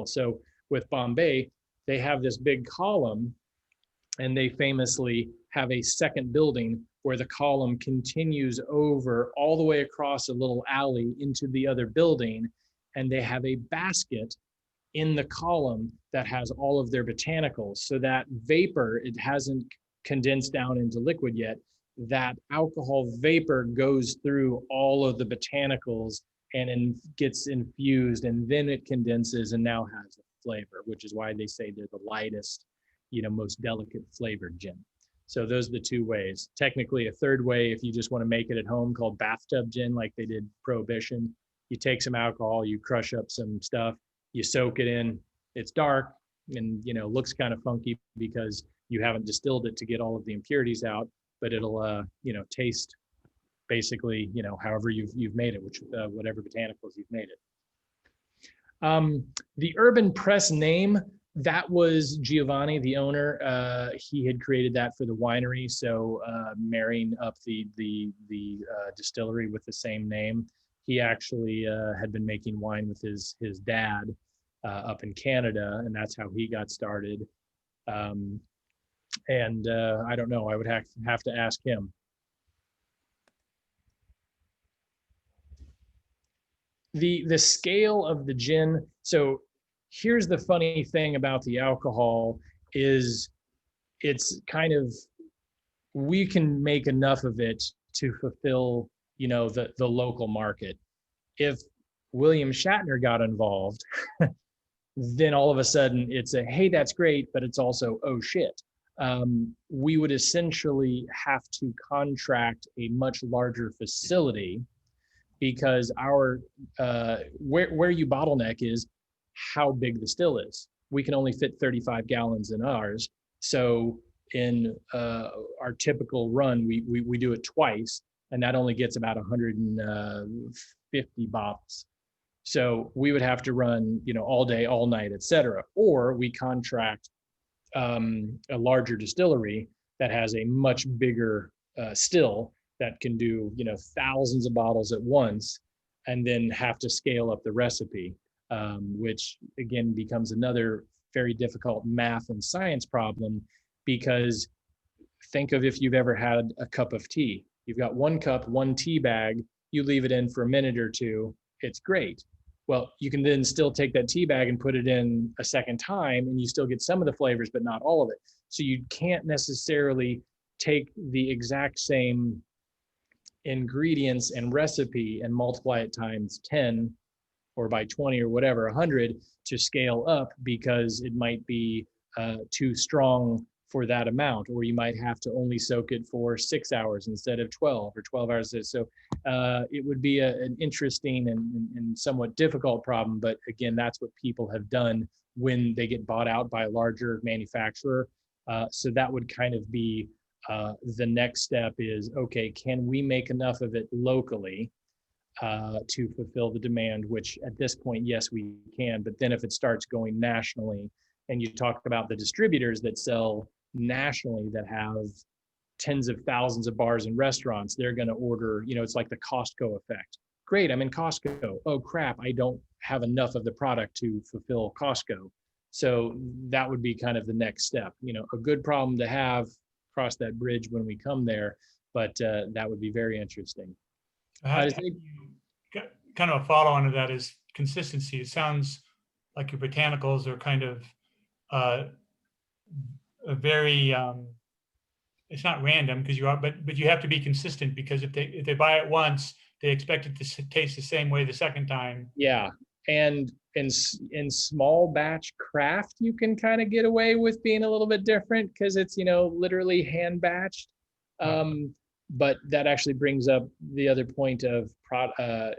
So with Bombay, they have this big column, and they famously have a second building where the column continues over all the way across a little alley into the other building, and they have a basket in the column that has all of their botanicals. So that vapor, it hasn't condensed down into liquid yet. That alcohol vapor goes through all of the botanicals and gets infused, and then it condenses and now has a flavor, which is why they say they're the lightest, most delicate flavored gin. So those are the two ways. Technically, a third way, if you just want to make it at home, called bathtub gin, like they did Prohibition. You take some alcohol, you crush up some stuff, you soak it in. It's dark and looks kind of funky because you haven't distilled it to get all of the impurities out, but it'll taste basically however you've made it, which whatever botanicals you've made it. The Urban Press name, that was Giovanni, the owner. He had created that for the winery, so marrying up the distillery with the same name. He actually had been making wine with his dad up in Canada, and that's how he got started. I don't know, I would have to ask him. The scale of the gin. So here's the funny thing about the alcohol is it's kind of, we can make enough of it to fulfill, the local market. If William Shatner got involved, then all of a sudden it's a, hey, that's great, but it's also, oh shit. We would essentially have to contract a much larger facility, because our where you bottleneck is how big the still is. We can only fit 35 gallons in ours. So in our typical run, we do it twice, and that only gets about 150 bottles. So we would have to run, all day, all night, et cetera. Or we contract a larger distillery that has a much bigger still that can do, thousands of bottles at once, and then have to scale up the recipe, which again becomes another very difficult math and science problem, because think of if you've ever had a cup of tea. You've got one cup, one tea bag, you leave it in for a minute or two, it's great. Well, you can then still take that tea bag and put it in a second time, and you still get some of the flavors, but not all of it. So you can't necessarily take the exact same ingredients and recipe and multiply it times 10 or by 20 or whatever, 100 to scale up, because it might be too strong for that amount, or you might have to only soak it for 6 hours instead of 12 or 12 hours. So it would be an interesting and somewhat difficult problem. But again, that's what people have done when they get bought out by a larger manufacturer. So that would kind of be the next step is, okay, can we make enough of it locally to fulfill the demand, which at this point, yes, we can. But then if it starts going nationally, and you talk about the distributors that sell nationally that have tens of thousands of bars and restaurants, they're going to order, it's like the Costco effect. Great, I'm in Costco. Oh crap, I don't have enough of the product to fulfill Costco. So that would be kind of the next step. A good problem to have, cross that bridge when we come there, but that would be very interesting. Kind of a follow-on to that is consistency. It sounds like your botanicals are kind of a very it's not random because you are, but you have to be consistent, because if they buy it once, they expect it to taste the same way the second time. Yeah, and in small batch craft, you can kind of get away with being a little bit different because it's literally hand batched. But that actually brings up the other point of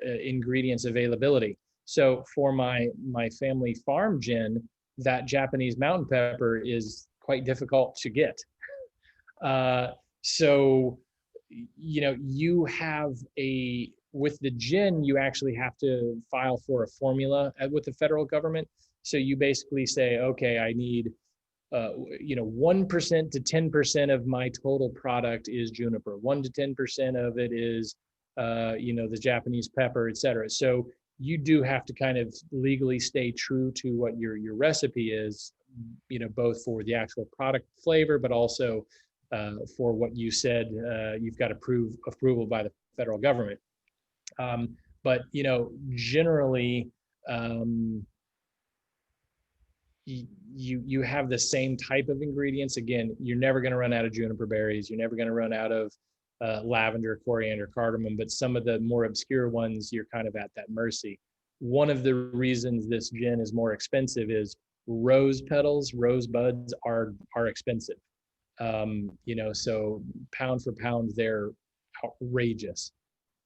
ingredients availability. So for my family farm gin, that Japanese mountain pepper is quite difficult to get. So, you have with the gin, you actually have to file for a formula with the federal government. So you basically say, okay, I need 1% to 10% of my total product is juniper. 1 to 10% of it is, the Japanese pepper, et cetera. So you do have to kind of legally stay true to what your recipe is, both for the actual product flavor, but also for what you said, you've got approval by the federal government. But generally, you have the same type of ingredients. Again, you're never going to run out of juniper berries. You're never going to run out of lavender, coriander, cardamom, but some of the more obscure ones, you're kind of at that mercy. One of the reasons this gin is more expensive is rose buds are expensive. So pound for pound, they're outrageous.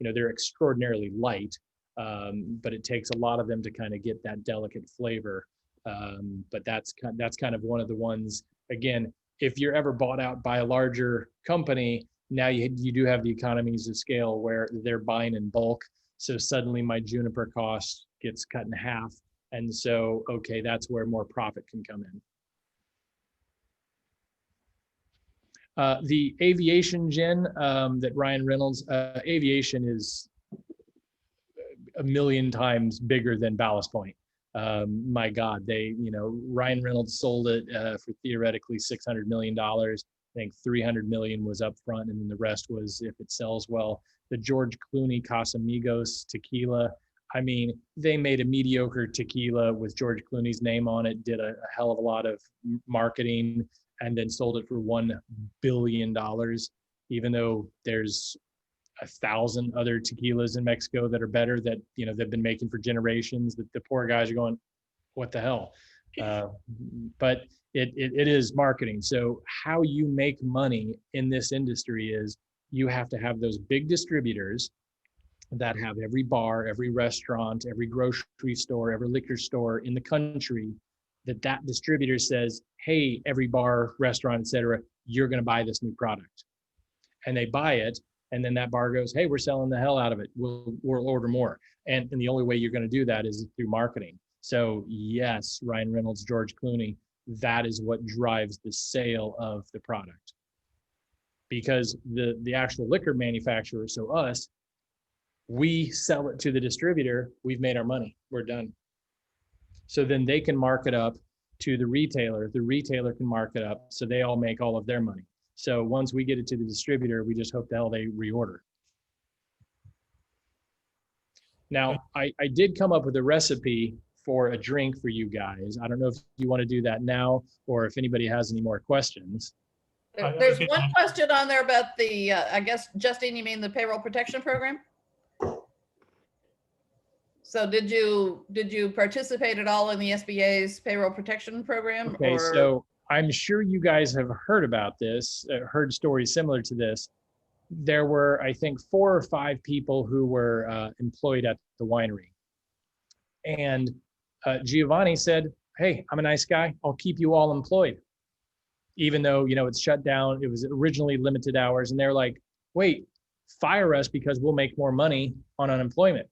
They're extraordinarily light, but it takes a lot of them to kind of get that delicate flavor. But that's kind of one of the ones, again, if you're ever bought out by a larger company, now you do have the economies of scale where they're buying in bulk. So suddenly my juniper cost gets cut in half. And so, okay, that's where more profit can come in. The aviation gin that Ryan Reynolds, aviation is a million times bigger than Ballast Point. My God, Ryan Reynolds sold it for theoretically $600 million. I think 300 million was up front, and then the rest was if it sells well. The George Clooney Casamigos tequila, I mean, they made a mediocre tequila with George Clooney's name on it, did a hell of a lot of marketing, and then sold it for $1 billion, even though there's 1,000 other tequilas in Mexico that are better that, they've been making for generations, that the poor guys are going, what the hell? But it is marketing. So how you make money in this industry is you have to have those big distributors that have every bar, every restaurant, every grocery store, every liquor store in the country, that distributor says, hey, every bar, restaurant, et cetera, you're going to buy this new product. And they buy it. And then that bar goes, hey, we're selling the hell out of it. We'll order more. And the only way you're going to do that is through marketing. So yes, Ryan Reynolds, George Clooney, that is what drives the sale of the product. Because the actual liquor manufacturer, so us, we sell it to the distributor, we've made our money, we're done. So then they can mark it up to the retailer can mark it up, so they all make all of their money. So once we get it to the distributor, we just hope the hell they reorder. Now, I did come up with a recipe for a drink for you guys. I don't know if you want to do that now or if anybody has any more questions. There's one question on there about the, I guess, Justine, you mean the payroll protection program? So did you participate at all in the SBA's payroll protection program? Okay, so I'm sure you guys have heard about this, heard stories similar to this. There were, I think, 4 or 5 people who were employed at the winery. And Giovanni said, hey, I'm a nice guy. I'll keep you all employed. Even though, it's shut down. It was originally limited hours. And they're like, wait, fire us because we'll make more money on unemployment.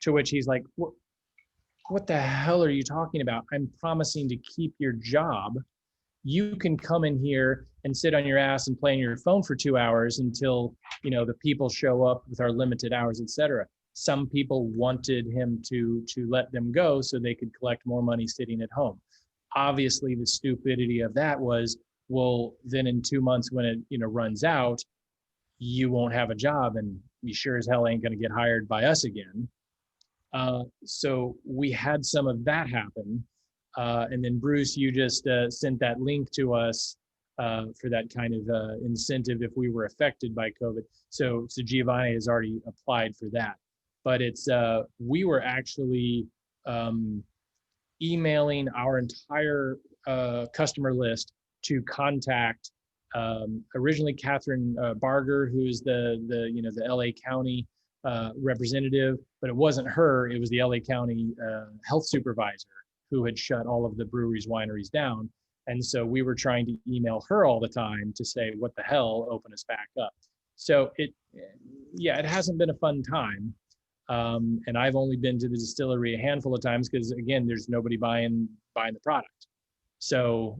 To which he's like, what the hell are you talking about? I'm promising to keep your job. You can come in here and sit on your ass and play on your phone for 2 hours until, the people show up with our limited hours, et cetera. Some people wanted him to let them go so they could collect more money sitting at home. Obviously, the stupidity of that was, well, then in 2 months when it, runs out, you won't have a job and you sure as hell ain't going to get hired by us again. So we had some of that happen. And then Bruce, you just sent that link to us for that kind of incentive if we were affected by COVID. So Giovanni has already applied for that. But it's we were actually emailing our entire customer list to contact originally Catherine Barger, who's the LA County representative, but it wasn't her, it was the LA County health supervisor who had shut all of the breweries, wineries down. And so we were trying to email her all the time to say, what the hell, open us back up. So it hasn't been a fun time. And I've only been to the distillery a handful of times because, again, there's nobody buying the product. So,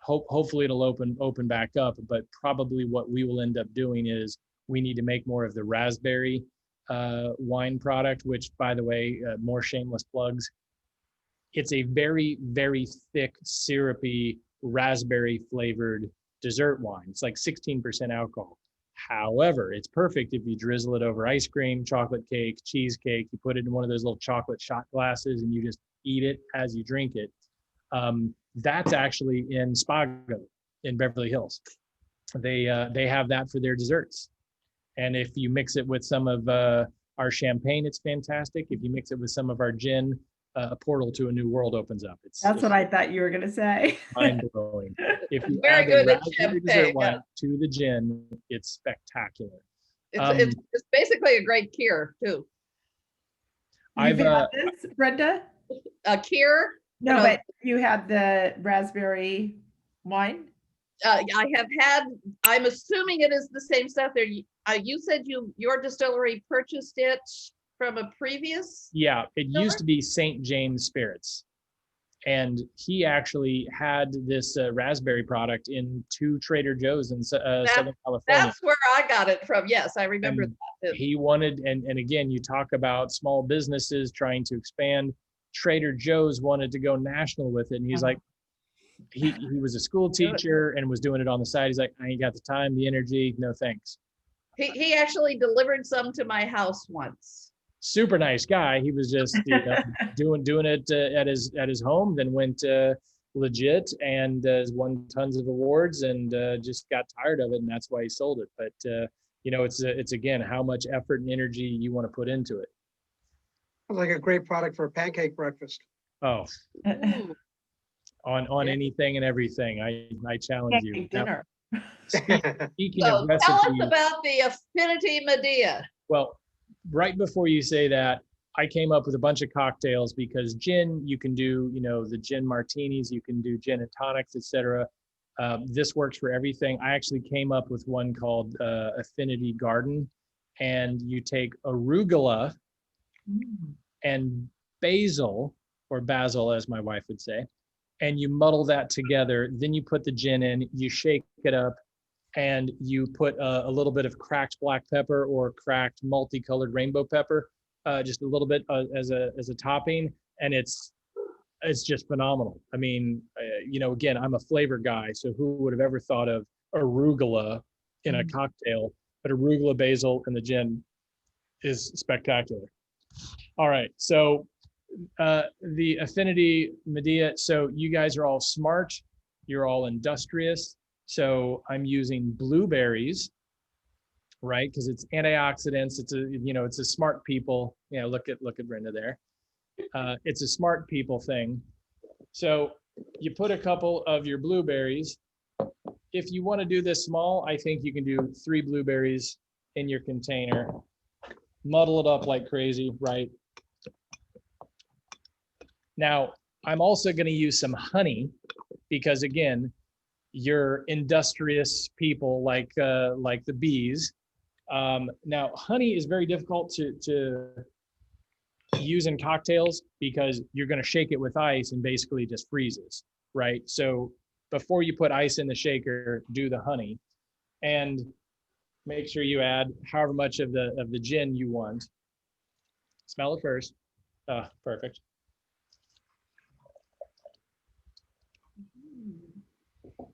hopefully it'll open back up, but probably what we will end up doing is we need to make more of the raspberry wine product, which, by the way, more shameless plugs. It's a very, very thick, syrupy, raspberry flavored dessert wine. It's like 16% alcohol. However, it's perfect if you drizzle it over ice cream, chocolate cake, cheesecake. You put it in one of those little chocolate shot glasses and you just eat it as you drink it. That's actually in Spago in Beverly Hills. They have that for their desserts. And if you mix it with some of our champagne, it's fantastic. If you mix it with some of our gin, a portal to a new world opens up. That's what I thought you were going to say. Mind blowing. If you Very add good the at raspberry dessert champagne, wine yeah. to the gin, it's spectacular. It's basically a great cure too. You've had this, Brenda? A cure? No, No. but you had the raspberry wine? I have had, I'm assuming it is the same stuff there. You said your distillery purchased it from a previous? Yeah, it used to be St. James Spirits. And he actually had this raspberry product in 2 Trader Joe's in Southern California. That's where I got it from. Yes, I remember And that. Too. he wanted, and again, you talk about small businesses trying to expand. Trader Joe's wanted to go national with it. And he's like, he was a school teacher and was doing it on the side. He's like, I ain't got the time, the energy, no thanks. He actually delivered some to my house once. Super nice guy. He was just doing it at his home, then went legit and won tons of awards and just got tired of it, and that's why he sold it. But it's again how much effort and energy you want to put into it. Like a great product for a pancake breakfast. Oh, on anything and everything. I challenge you. Pancake dinner. Speaking So of tell us recipes, about the Affinity MADIA. well, right before you say that, I came up with a bunch of cocktails because gin, you can do, the gin martinis, you can do gin and tonics, etc. This works for everything. I actually came up with one called Affinity Garden, and you take arugula and basil, or basil as my wife would say, and you muddle that together. Then you put the gin in, you shake it up, and you put a little bit of cracked black pepper or cracked multicolored rainbow pepper, just a little bit as a topping, and it's just phenomenal. I mean, again, I'm a flavor guy, so who would have ever thought of arugula in a cocktail? But arugula, basil, and the gin is spectacular. All right, so the Affinity MADIA. So you guys are all smart, you're all industrious. So I'm using blueberries, right? Because it's antioxidants. It's a smart people. Yeah, look at Brenda there. It's a smart people thing. So you put a couple of your blueberries. If you want to do this small, I think you can do 3 blueberries in your container. Muddle it up like crazy, right? Now, I'm also going to use some honey because, again, you're industrious people like the bees. Now, honey is very difficult to use in cocktails because you're going to shake it with ice and basically just freezes, right? So before you put ice in the shaker, do the honey, and make sure you add however much of the gin you want. Smell it first. Perfect.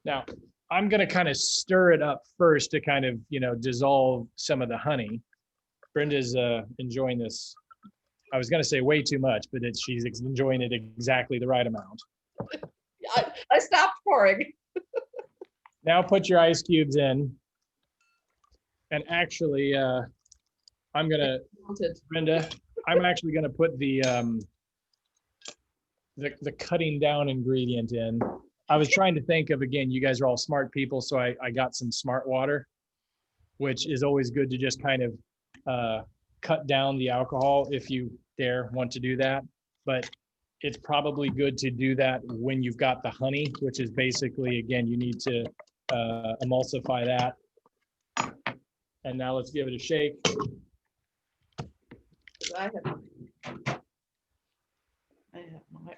Now, I'm going to kind of stir it up first to kind of, dissolve some of the honey. Brenda's enjoying this. I was going to say way too much, but she's enjoying it exactly the right amount. I stopped pouring. Now put your ice cubes in. And actually, Brenda, I'm actually going to put the cutting down ingredient in. I was trying to think of, again, you guys are all smart people, so I got some smart water, which is always good to just kind of cut down the alcohol if you want to do that. But it's probably good to do that when you've got the honey, which is basically, again, you need to emulsify that. And now let's give it a shake. I have my.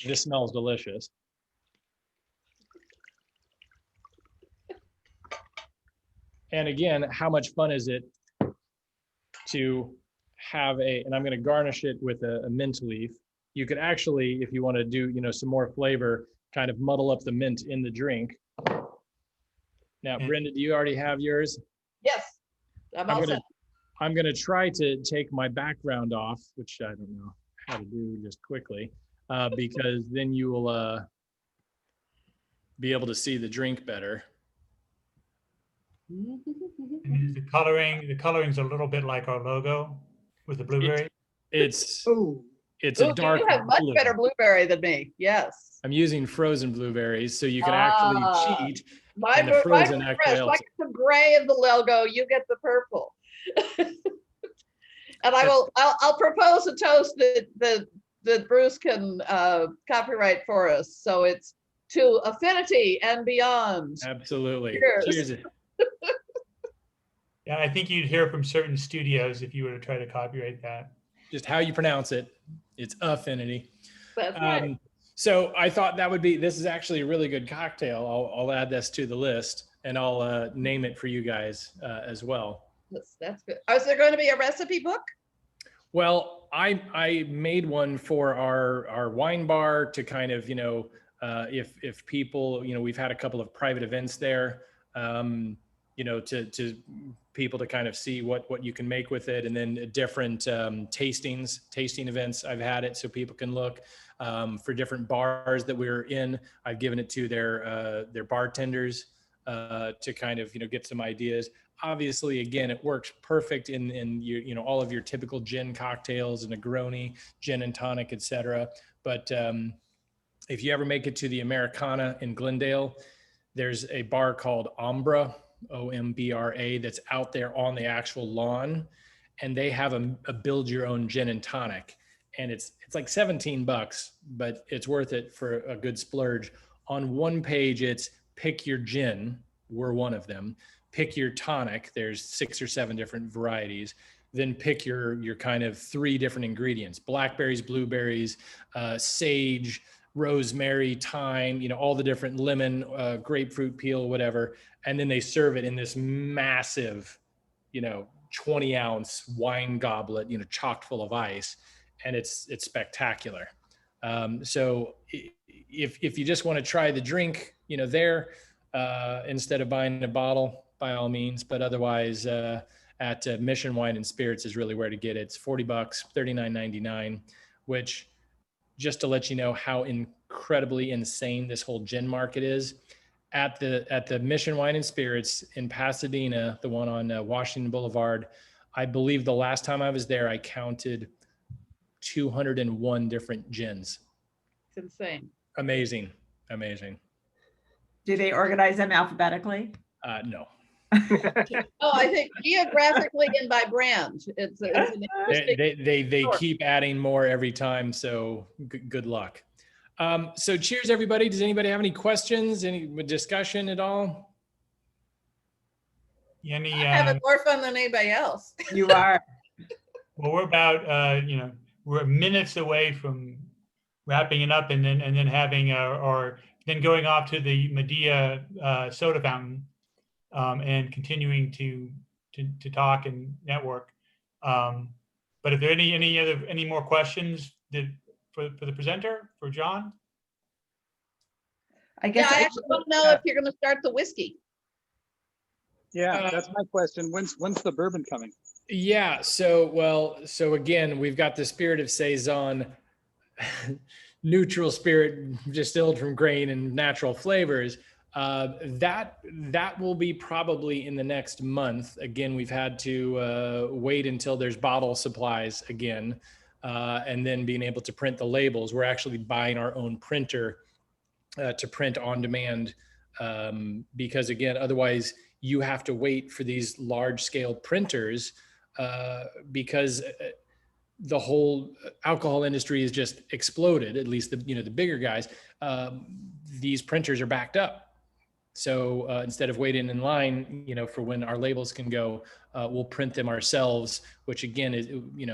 This smells delicious. And again, how much fun is it to have and I'm going to garnish it with a mint leaf. You could actually, if you want to do, some more flavor, kind of muddle up the mint in the drink. Now, Brenda, do you already have yours? Yes, I'm all set. I'm going to try to take my background off, which I don't know how to do just quickly, because then you will be able to see the drink better. And the coloring's a little bit like our logo with the blueberry. It's Ooh, a Ooh, dark you have much blue. better blueberry than me. Yes. I'm using frozen blueberries, so you can actually cheat. Mine And the were frozen fresh. actually I helps. get the gray of the logo. You get the purple. And I'll propose a toast that Bruce can copyright for us. So it's to affinity and beyond. Absolutely. Cheers. Cheers. Yeah, I think you'd hear from certain studios if you were to try to copyright that. Just how you pronounce it. It's affinity. That's right. So I thought this is actually a really good cocktail. I'll add this to the list and I'll name it for you guys as well. That's good. Is there going to be a recipe book? Well, I made one for our wine bar to kind of, if people, we've had a couple of private events there, to people to kind of see what you can make with it. And then different tasting events. I've had it so people can look for different bars that we're in. I've given it to their bartenders to kind of, get some ideas. Obviously, again, it works perfect in your, all of your typical gin cocktails, and Negroni, gin and tonic, etc. But if you ever make it to the Americana in Glendale, there's a bar called Ombra, OMBRA, that's out there on the actual lawn, and they have a build your own gin and tonic, and it's like $17, but it's worth it for a good splurge. On one page, it's pick your gin. We're one of them. Pick your tonic. There's 6 or 7 different varieties. Then pick your kind of 3 different ingredients: blackberries, blueberries, sage, rosemary, thyme, all the different lemon, grapefruit peel, whatever. And then they serve it in this massive, 20-ounce wine goblet, chocked full of ice. And it's spectacular. So if you just want to try the drink, there, instead of buying a bottle, by all means, but otherwise at Mission Wine and Spirits is really where to get it. It's $40, $39.99, which, just to let you know how incredibly insane this whole gin market is, at the Mission Wine and Spirits in Pasadena, the one on Washington Boulevard, I believe the last time I was there, I counted 201 different gins. It's insane. Amazing. Do they organize them alphabetically? No. Oh, I think geographically and by brand. It's an interesting. They Sure. keep adding more every time, so good luck. So cheers, everybody. Does anybody have any questions, any discussion at all? Any, I'm having more fun than anybody else. You are. well, we're about, we're minutes away from wrapping it up and then having or then going off to the MADIA soda fountain and continuing to talk and network. But if there are any more questions for the presenter, for John? I Yeah, guess I actually want to know if you're going to start the whiskey. Yeah, that's my question. When's the bourbon coming? Yeah. So again, we've got the Spirit of Saison, neutral spirit distilled from grain and natural flavors. That will be probably in the next month. Again, we've had to wait until there's bottle supplies again, and then being able to print the labels. We're actually buying our own printer to print on demand, because again, otherwise you have to wait for these large scale printers, because the whole alcohol industry has just exploded, at least the bigger guys. These printers are backed up. So instead of waiting in line, for when our labels can go, we'll print them ourselves, which again is,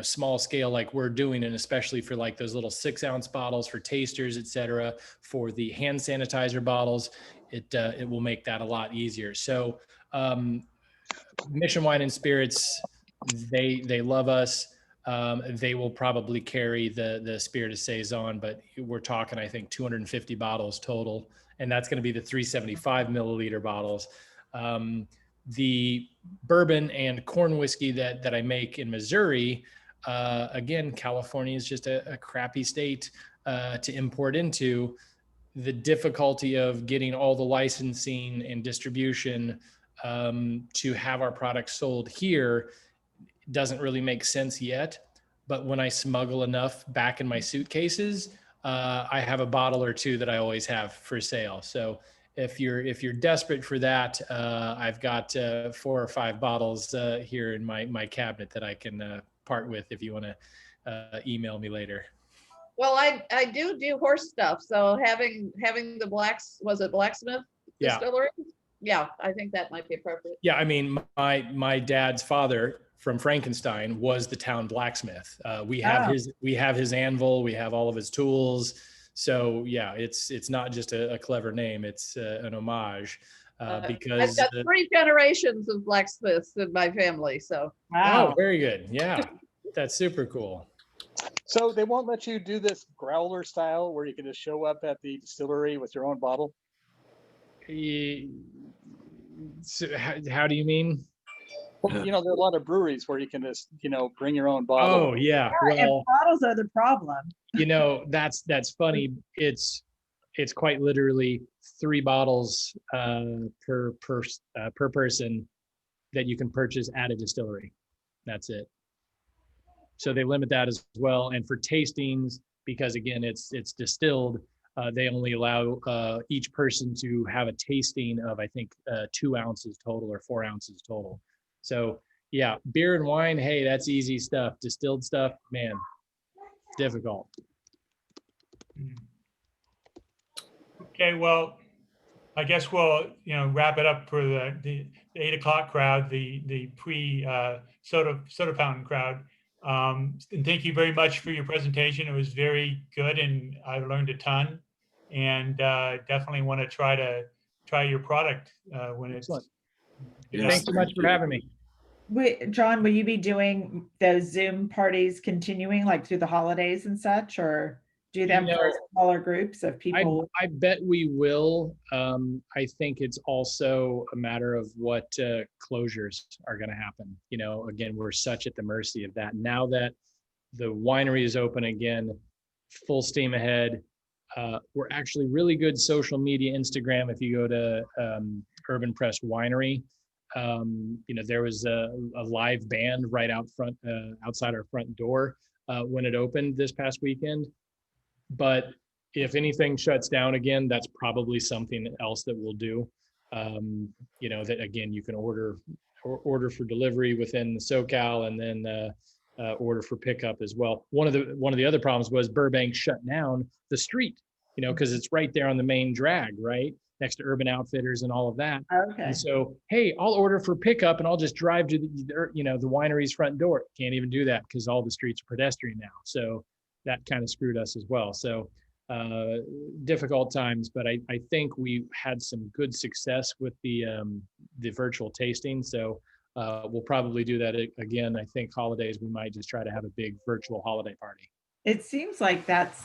small scale like we're doing, and especially for like those little 6-ounce bottles for tasters, et cetera, for the hand sanitizer bottles, it will make that a lot easier. So Mission Wine and Spirits, they love us. They will probably carry the Spirit of Saison, but we're talking, I think, 250 bottles total. And that's going to be the 375 milliliter bottles. The bourbon and corn whiskey that I make in Missouri, again, California is just a crappy state to import into. The difficulty of getting all the licensing and distribution to have our products sold here doesn't really make sense yet. But when I smuggle enough back in my suitcases, I have a bottle or two that I always have for sale. So if you're desperate for that, I've got 4 or 5 bottles here in my cabinet that I can part with if you want to email me later. Well, I do horse stuff. So having the Blacksmith Yeah. distillery? Yeah, I think that might be appropriate. Yeah, I mean, my dad's father from Frankenstein was the town blacksmith. We have his anvil, we have all of his tools. So yeah, it's not just a clever name; it's an homage because I've got 3 generations of blacksmiths in my family. So oh, very good. Yeah, that's super cool. So they won't let you do this growler style where you can just show up at the distillery with your own bottle? So how do you mean? Well, there are a lot of breweries where you can just, bring your own bottle. Oh yeah. And Well, bottles are the problem. that's funny. It's quite literally 3 bottles per person that you can purchase at a distillery. That's it. So they limit that as well. And for tastings, because again, it's distilled, they only allow each person to have a tasting of, I think, 2 ounces total or 4 ounces total. So yeah, beer and wine, hey, that's easy stuff. Distilled stuff, man, difficult. Okay, well, I guess we'll, wrap it up for the 8 o'clock crowd, the pre soda fountain crowd. And thank you very much for your presentation. It was very good, and I learned a ton. And definitely want to try your product when it's. Excellent. Yeah. Thanks so much for having me. John, will you be doing those Zoom parties continuing like through the holidays and such, or do them for smaller groups of people? I bet we will. I think it's also a matter of what closures are going to happen. Again, we're such at the mercy of that. Now that the winery is open again, full steam ahead. We're actually really good social media, Instagram. If you go to Urban Press Winery, there was a live band right out front, outside our front door when it opened this past weekend. But if anything shuts down again, that's probably something else that we'll do. That again, you can order for delivery within the SoCal, and then order for pickup as well. One of the other problems was Burbank shut down the street, because it's right there on the main drag, right next to Urban Outfitters and all of that. Okay. And so, hey, I'll order for pickup and I'll just drive to the winery's front door. Can't even do that because all the streets are pedestrian now. So that kind of screwed us as well. So difficult times, but I think we had some good success with the virtual tasting. So we'll probably do that again. I think holidays, we might just try to have a big virtual holiday party. It seems like that's